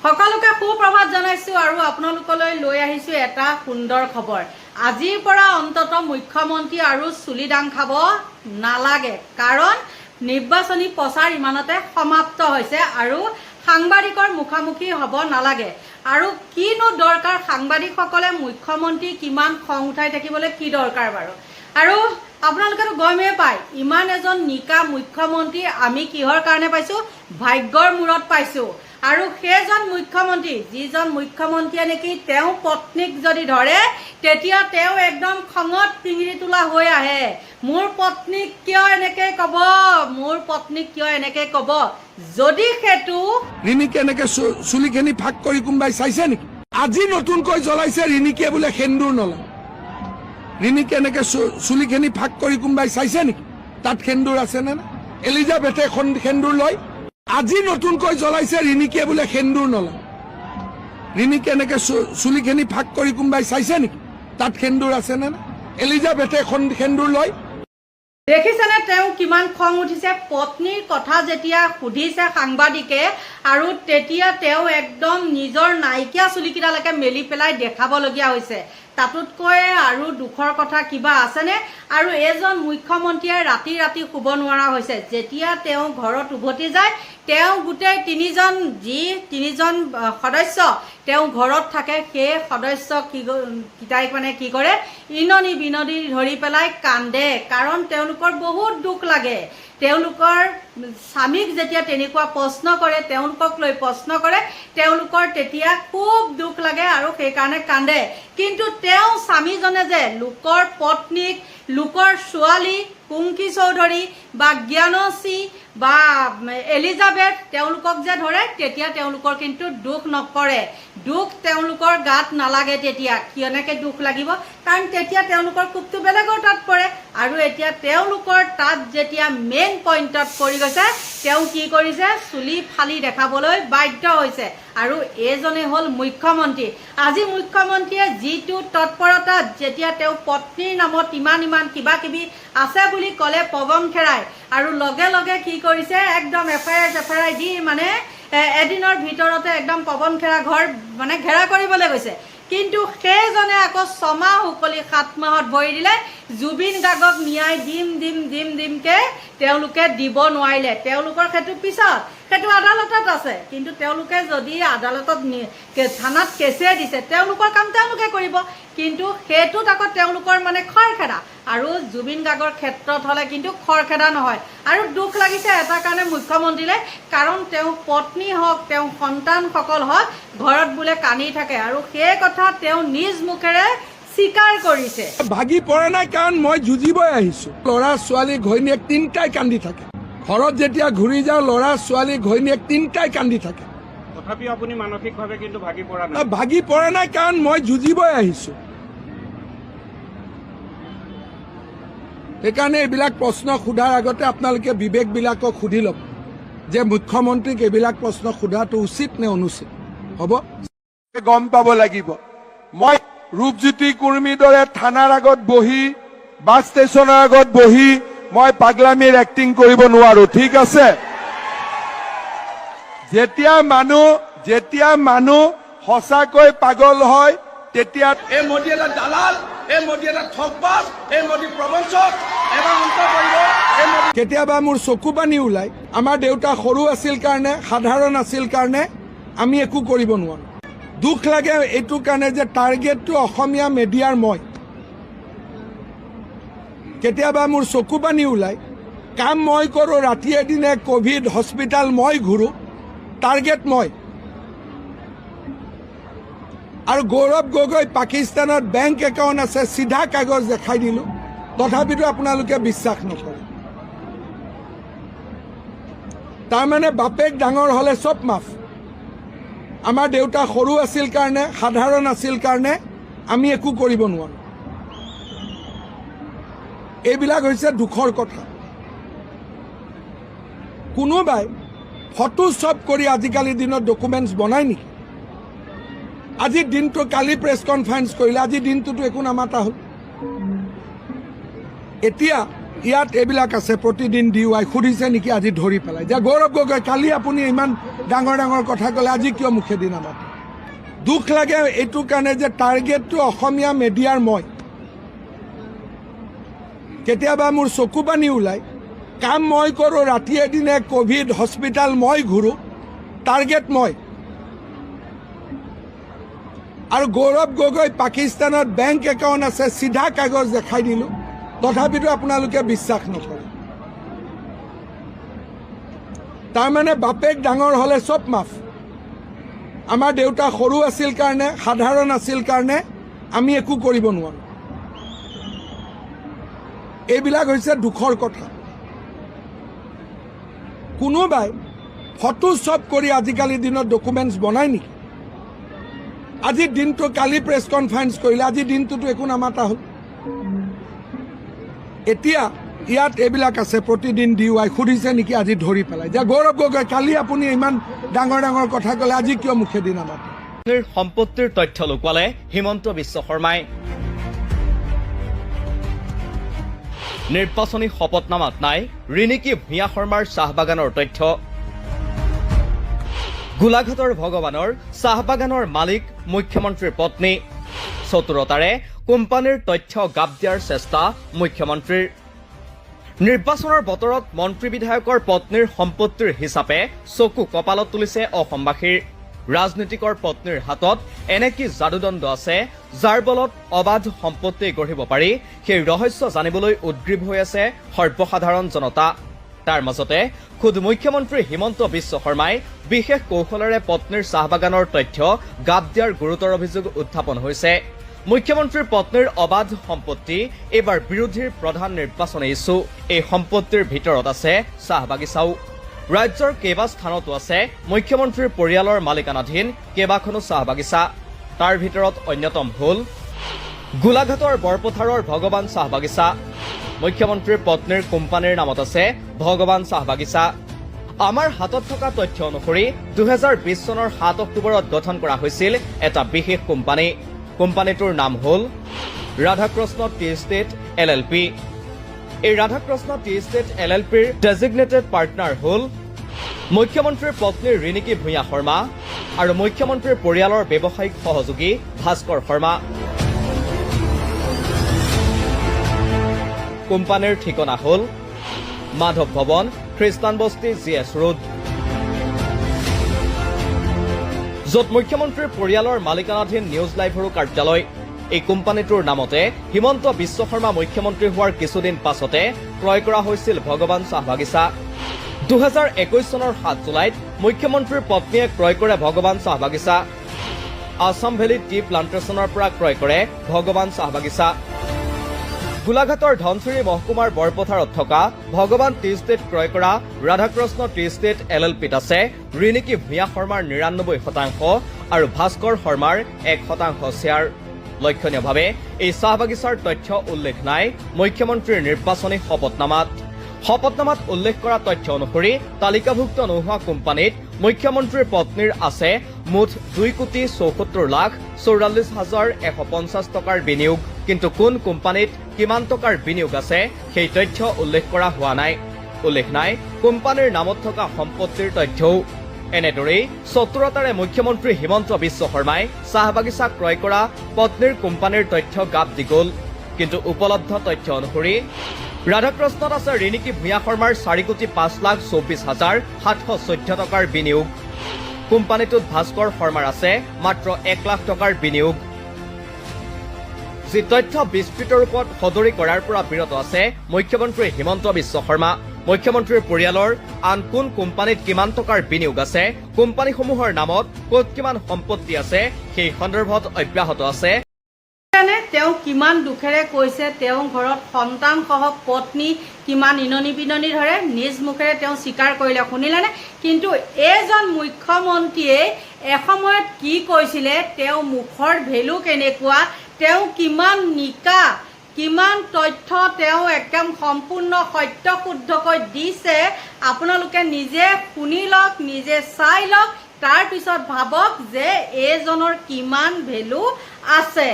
সকলোকে সুপ্ৰভাত জনাইছো আৰু আপোনালোকলৈ লৈ আহিছো এটা সুন্দৰ খবৰ। আজিৰ পৰা অন্তত মুখ্যমন্ত্ৰী আৰু চুলি দাং খাব নালাগে, কাৰণ নিৰ্বাচনী প্ৰচাৰ ইমানতে সমাপ্ত হৈছে আৰু সাংবাদিকৰ মুখামুখি হ'ব নালাগে। আৰু কিনো দৰকাৰ সাংবাদিকসকলে মুখ্যমন্ত্ৰী কিমান খং উঠাই থাকিবলৈ কি দৰকাৰ বাৰু। আৰু আপোনালোকেতো গমেই পায় ইমান এজন নিকা মুখ্যমন্ত্ৰী আমি কিহৰ কাৰণে পাইছো, ভাগ্যৰ মূৰত পাইছো। আৰু সেইজন মুখ্যমন্ত্ৰী যিজন মুখ্যমন্ত্ৰীয়ে নেকি তেওঁ পত্নীক যদি ধৰে তেতিয়া তেওঁ একদম খঙত টিঙিৰি তোলা হৈ আহে। মোৰ পত্নীক কিয় এনেকে কব, মোৰ পত্নীক কিয় এনেকে কব। যদি সেইটো ৰিণিকে এনেকে চুলিখিনি ফাক কৰি কোনোবাই চাইছে নেকি? আজি নতুনকৈ জ্বলাইছে ৰিণিকে বোলে সেন্দুৰ নলয়। ৰিণিকে এনেকে চুলিখিনি ফাক কৰি কোনোবাই চাইছে নেকি? তাত সেন্দুৰ আছে নে না? এলিজাবেথে সেন্দুৰ লয়। আজি নতুনকৈ জ্বলাইছে ৰিণিকে বোলে সেন্দুৰ নলয়। ৰিণিকে এনেকে চুলিখিনি ফাক কৰি কোনোবাই চাইছে নেকি? তাত সেন্দুৰ আছে নে না? এলিজাবেথে সেন্দুৰ লয়। দেখিছেনে তেওঁ কিমান খং উঠিছে। পত্নীৰ কথা যেতিয়া সুধিছে সাংবাদিকে আৰু তেতিয়া তেওঁ একদম নিজৰ নাইকিয়া চুলিকেইডালৈকে মেলি পেলাই দেখাবলগীয়া হৈছে। তাতোতকৈ আৰু দুখৰ কথা কিবা আছেনে? আৰু এজন মুখ্যমন্ত্ৰীয়ে ৰাতি ৰাতি শুব নোৱাৰা হৈছে। যেতিয়া তেওঁ ঘৰত উভতি যায় তেওঁ গোটেই তিনিজন সদস্য তেওঁ ঘৰত থাকে, সেই সদস্য কিটাই মানে কি কৰে, ইননি বিননি ধৰি পেলাই কান্দে, কাৰণ তেওঁলোকৰ বহুত দুখ লাগে। তেওঁলোকৰ স্বামীক যেতিয়া তেনেকুৱা প্ৰশ্ন কৰে, তেওঁলোকক লৈ প্ৰশ্ন কৰে, তেওঁলোকৰ তেতিয়া খুব দুখ লাগে আৰু সেইকাৰণে কান্দে। কিন্তু তেওঁ স্বামীজনে যে লোকৰ পত্নীক, লোকৰ ছোৱালী কুংকি চৌধুৰী বা জ্ঞানশ্ৰী বা এলিজাবেথ তেওঁলোকক যে ধৰে তেতিয়া তেওঁলোকৰ কিন্তু দুখ নপৰে, দুখ তেওঁলোকৰ গাত নালাগে। তেতিয়া কিয়নেকে দুখ লাগিব, কাৰণ তেতিয়া তেওঁলোকৰ কোপটো বেলেগৰ তাত পৰে। আৰু এতিয়া তেওঁলোকৰ তাত যেতিয়া মেইন পইণ্টত পৰি গৈছে তেওঁ কি কৰিছে, চুলি ফালি দেখাবলৈ বাধ্য হৈছে। আৰু এইজনে হ'ল মুখ্যমন্ত্ৰী। আজি মুখ্যমন্ত্ৰীয়ে যিটো তৎপৰতাত যেতিয়া তেওঁ পত্নীৰ নামত ইমান কিবা কিবি আছে বুলি ক'লে পৱন খেৰাই, আৰু লগে লগে কি কৰিছে একদম এফআইআৰ দি মানে এদিনৰ ভিতৰতে একদম পৱন খেৰা ঘৰ মানে ঘেৰা কৰিবলৈ গৈছে। কিন্তু সেইজনে আকৌ 6 মাহ উকলি 7 মাহত ভৰি দিলে। জুবিন গাৰ্গক ন্যায় দিমকে তেওঁলোকে দিব নোৱাৰিলে। তেওঁলোকৰ সেইটো পিছত সেইটো আদালতত আছে, কিন্তু তেওঁলোকে যদি আদালতত থানাত কেছে দিছে তেওঁলোকৰ কাম তেওঁলোকে কৰিব, কিন্তু সেইটোত আকৌ তেওঁলোকৰ মানে খৰখেদা। আৰু জুবিন গাৰ্গৰ ক্ষেত্ৰত হ'লে কিন্তু খৰখেদা নহয়। আৰু দুখ লাগিছে এটা কাৰণে মুখ্যমন্ত্ৰীলে, কাৰণ তেওঁ পত্নী হওক তেওঁ সন্তানসকল হওক ঘৰত বোলে কান্দি থাকে, আৰু সেই কথা তেওঁ নিজ মুখেৰে স্বীকাৰ কৰিছে। ভাগি পৰা নাই, কাৰণ মই যুঁজিবই আহিছো। ল'ৰা ছোৱালী ঘৈণীয়েক তিনিটাই কান্দি থাকে। ঘৰত যেতিয়া ঘূৰি যাওঁ ল'ৰা ছোৱালী ঘৈণীয়েক তিনিটাই কান্দি থাকে। তথাপিও আপুনি মানসিকভাৱে কিন্তু ভাগি পৰা নাই। ভাগি পৰা নাই, কাৰণ মই যুঁজিবই আহিছো। সেইকাৰণে এইবিলাক প্ৰশ্ন সোধাৰ আগতে আপোনালোকে বিবেকবিলাকক সুধি ল'ব যে মুখ্যমন্ত্ৰীক এইবিলাক প্ৰশ্ন সোধাটো উচিত নে অনুচিত হ'ব। গম পাব লাগিব। মই ৰূপজ্যোতি কুৰ্মীৰ দৰে থানাৰ আগত বহি, বাছ ষ্টেচনৰ আগত বহি মই পাগলামীৰ এক্টিং কৰিব নোৱাৰো, ঠিক আছে? যেতিয়া মানুহ সঁচাকৈ পাগল হয় তেতিয়া এই মোদী এটা দালাল, এই মোদী এটা ঠগবাজ, এই মোদী প্ৰবঞ্চক, এবাৰ অন্ত কৰিব। কেতিয়াবা মোৰ চকু পানী ওলাই। আমাৰ দেউতা সৰু আছিল কাৰণে, সাধাৰণ আছিল কাৰণে আমি একো কৰিব নোৱাৰো। দুখ লাগে এইটো কাৰণে যে টাৰ্গেটটো অসমীয়া মিডিয়াৰ মই। কেতিয়াবা মোৰ চকু পানী ওলাই। কাম মই কৰোঁ, ৰাতিয়ে দিনে কোভিড হস্পিটেল মই ঘূৰো, টাৰ্গেট মই। আৰু গৌৰৱ গগৈ পাকিস্তানত বেংক একাউণ্ট আছে, চিধা কাগজ দেখাই দিলোঁ, তথাপিতো আপোনালোকে বিশ্বাস নকৰে। তাৰমানে বাপেক ডাঙৰ হ'লে চব মাফ। আমাৰ দেউতা সৰু আছিল কাৰণে, সাধাৰণ আছিল কাৰণে আমি একো কৰিব নোৱাৰো। এইবিলাক হৈছে দুখৰ কথা। কোনোবাই ফটোশ্বপ কৰি আজিকালি দিনত ডকুমেণ্টছ বনায় নেকি? আজিৰ দিনটো কালি প্ৰেছ কনফাৰেন্স কৰিলে, আজিৰ দিনটোতো একো নামাতা হ'ল। এতিয়া ইয়াত এইবিলাক আছে, প্ৰতিদিন DUI সুধিছে নেকি আজি ধৰি পেলাই যে গৌৰৱ গগৈ কালি আপুনি ইমান ডাঙৰ ডাঙৰ কথা ক'লে আজি কিয় মুখেদি নামাতে দুখ লাগে এইটো কাৰণে যে টাৰ্গেটটো অসমীয়া মিডিয়াৰ মই কেতিয়াবা মোৰ চকু পানী ওলায় কাম মই কৰোঁ ৰাতিয়ে দিনে কোভিড হস্পিটেল মই ঘূৰোঁ টাৰ্গেট মই আৰু গৌৰৱ গগৈ পাকিস্তানত বেংক একাউণ্ট আছে চিধা কাগজ দেখাই দিলোঁ তথাপিতো আপোনালোকে বিশ্বাস নকৰে তাৰমানে বাপেক ডাঙৰ হ'লে চব মাফ আমাৰ দেউতা সৰু আছিল কাৰণে সাধাৰণ আছিল কাৰণে আমি একো কৰিব নোৱাৰোঁ এইবিলাক হৈছে দুখৰ কথা কোনোবাই ফটো চব কৰি আজিকালি দিনত ডকুমেণ্টছ বনাই নেকি আজিৰ দিনটো কালি প্ৰেছ কনফাৰেন্স কৰিলে আজিৰ দিনটোতো একো নামাতা হ'ল এতিয়া ইয়াত এইবিলাক আছে প্ৰতিদিন DUI সুধিছে নেকি আজি ধৰি পেলাই যে গৌৰৱ গগৈ কালি আপুনি ইমান ডাঙৰ ডাঙৰ কথা ক'লে আজি কিয় মুখেদি নামাতে সম্পত্তিৰ তথ্য লুকুৱালে হিমন্ত বিশ্ব শৰ্মাই নিৰ্বাচনী শপতনামাত নাই ৰিণিকী ভূঞা শৰ্মাৰ চাহ বাগানৰ তথ্য গোলাঘাটৰ ভগৱানৰ চাহ বাগানৰ মালিক মুখ্যমন্ত্ৰীৰ পত্নী চতুৰতাৰে কোম্পানীৰ তথ্য গাপ দিয়াৰ চেষ্টা মুখ্যমন্ত্ৰীৰ নিৰ্বাচনৰ বতৰত মন্ত্ৰী বিধায়কৰ পত্নীৰ সম্পত্তিৰ হিচাপে চকু কপালত তুলিছে অসমবাসীৰ ৰাজনীতিকৰ পত্নীৰ হাতত এনে কি যাদুদণ্ড আছে যাৰ বলত অবাধ সম্পত্তি গঢ়িব পাৰি সেই ৰহস্য জানিবলৈ উদ্গ্ৰীৱ হৈ আছে সৰ্বসাধাৰণ জনতা তাৰ মাজতে খুদ মুখ্যমন্ত্ৰী হিমন্ত বিশ্ব শৰ্মাই বিশেষ কৌশলেৰে পত্নীৰ চাহ বাগানৰ তথ্য গাপ দিয়াৰ গুৰুতৰ অভিযোগ উত্থাপন হৈছে মুখ্যমন্ত্ৰীৰ পত্নীৰ অবাধ সম্পত্তি এইবাৰ বিৰোধীৰ প্ৰধান নিৰ্বাচনী ইছ্যু এই সম্পত্তিৰ ভিতৰত আছে চাহ বাগিচাও ৰাজ্যৰ কেইবা স্থানতো আছে মুখ্যমন্ত্ৰীৰ পৰিয়ালৰ মালিকানাধীন কেইবাখনো চাহ বাগিচা তাৰ ভিতৰত অন্যতম হ'ল গোলাঘাটৰ বৰপথাৰৰ ভগৱান চাহ বাগিচা মুখ্যমন্ত্ৰীৰ পত্নীৰ কোম্পানীৰ নামত আছে ভগৱান চাহ বাগিচা আমাৰ হাতত থকা তথ্য অনুসৰি 2020 চনৰ 7 অক্টোবৰত গঠন কৰা হৈছিল এটা বিশেষ কোম্পানী কোম্পানীটোৰ নাম হ'ল ৰাধাকৃষ্ণ টি ষ্টেট LLP এই ৰাধাকৃষ্ণ টি ষ্টেট LLPৰ ডেজিগনেটেড পাৰ্টনাৰ হ'ল মুখ্যমন্ত্ৰীৰ পত্নী ৰিণিকী ভূঞা শৰ্মা আৰু মুখ্যমন্ত্ৰীৰ পৰিয়ালৰ ব্যৱসায়িক সহযোগী ভাস্কৰ শৰ্মা কোম্পানীৰ ঠিকনা হ'ল মাধৱ ভৱন খ্ৰীষ্টান বস্তি GS ৰোড য'ত মুখ্যমন্ত্ৰীৰ পৰিয়ালৰ মালিকানাধীন নিউজ লাইভৰো কাৰ্যালয় এই কোম্পানীটোৰ নামতে হিমন্ত বিশ্ব শৰ্মা মুখ্যমন্ত্ৰী হোৱাৰ কিছুদিন পাছতে ক্ৰয় কৰা হৈছিল ভগৱান চাহ বাগিচা 2021 চনৰ 7 জুলাইত মুখ্যমন্ত্ৰীৰ পত্নীয়ে ক্ৰয় কৰে ভগৱান চাহ বাগিচা আছাম ভেলী টি প্লাণ্টেশ্যনৰ পৰা ক্ৰয় কৰে ভগৱান চাহ বাগিচা গোলাঘাটৰ ধনচিৰি মহকুমাৰ বৰপথাৰত থকা ভগৱান টি ষ্টেট ক্ৰয় কৰা ৰাধাকৃষ্ণ টি ষ্টেট LLPত আছে ৰিণিকী ভূঞা শৰ্মাৰ 99% আৰু ভাস্কৰ শৰ্মাৰ 1% শ্বেয়াৰ লক্ষণীয়ভাৱে এই চাহ বাগিচাৰ তথ্য উল্লেখ নাই মুখ্যমন্ত্ৰীৰ নিৰ্বাচনী শপতনামাত উল্লেখ কৰা তথ্য অনুসৰি তালিকাভুক্ত নোহোৱা কোম্পানীত মুখ্যমন্ত্ৰীৰ পত্নীৰ আছে মুঠ 2,74,44,150 টকাৰ বিনিয়োগ কিন্তু কোন কোম্পানীত কিমান টকাৰ বিনিয়োগ আছে সেই তথ্য উল্লেখ কৰা হোৱা নাই উল্লেখ নাই কোম্পানীৰ নামত থকা সম্পত্তিৰ তথ্যও এনেদৰেই চতুৰতাৰে মুখ্যমন্ত্ৰী হিমন্ত বিশ্ব শৰ্মাই চাহ বাগিচা ক্ৰয় কৰা পত্নীৰ কোম্পানীৰ তথ্য গাপ দি গ'ল কিন্তু উপলব্ধ তথ্য অনুসৰি ৰাধাকৃষ্ণত আছে ৰিণিকী ভূঞা শৰ্মাৰ 4,24,714 টকাৰ বিনিয়োগ কোম্পানীটোত ভাস্কৰ শৰ্মাৰ আছে মাত্ৰ 1 লাখ টকাৰ বিনিয়োগ যি তথ্য বিস্তৃত ৰূপত সদৰি কৰাৰ পৰা বিৰত আছে মুখ্যমন্ত্ৰী হিমন্ত বিশ্ব শৰ্মা মুখ্যমন্ত্ৰীৰ পৰিয়ালৰ আন কোন কোম্পানীত কিমান টকাৰ বিনিয়োগ আছে কোম্পানীসমূহৰ নামত ক'ত কিমান সম্পত্তি আছে সেই সন্দৰ্ভত অব্যাহত আছে তেওঁ কিমান দুখেৰে কৈছে তেওঁ ঘৰত সন্তান সহ পত্নী কিমান ইননি বিননি ধৰে নিজ মুখেৰে তেওঁ স্বীকাৰ কৰিলে শুনিলেনে কিন্তু এজন মুখ্যমন্ত্ৰীয়ে এসময়ত কি কৈছিলে তেওঁ মুখৰ ভেলু কেনেকুৱা তেওঁ কিমান নিকা কিমান তথ্য তেওঁ একদম সম্পূৰ্ণ সত্য শুদ্ধকৈ দিছে আপোনালোকে নিজে শুনি লওক নিজে চাই লওক তাৰ পিছত ভাবক যে এজনৰ কিমান ভেলু আছে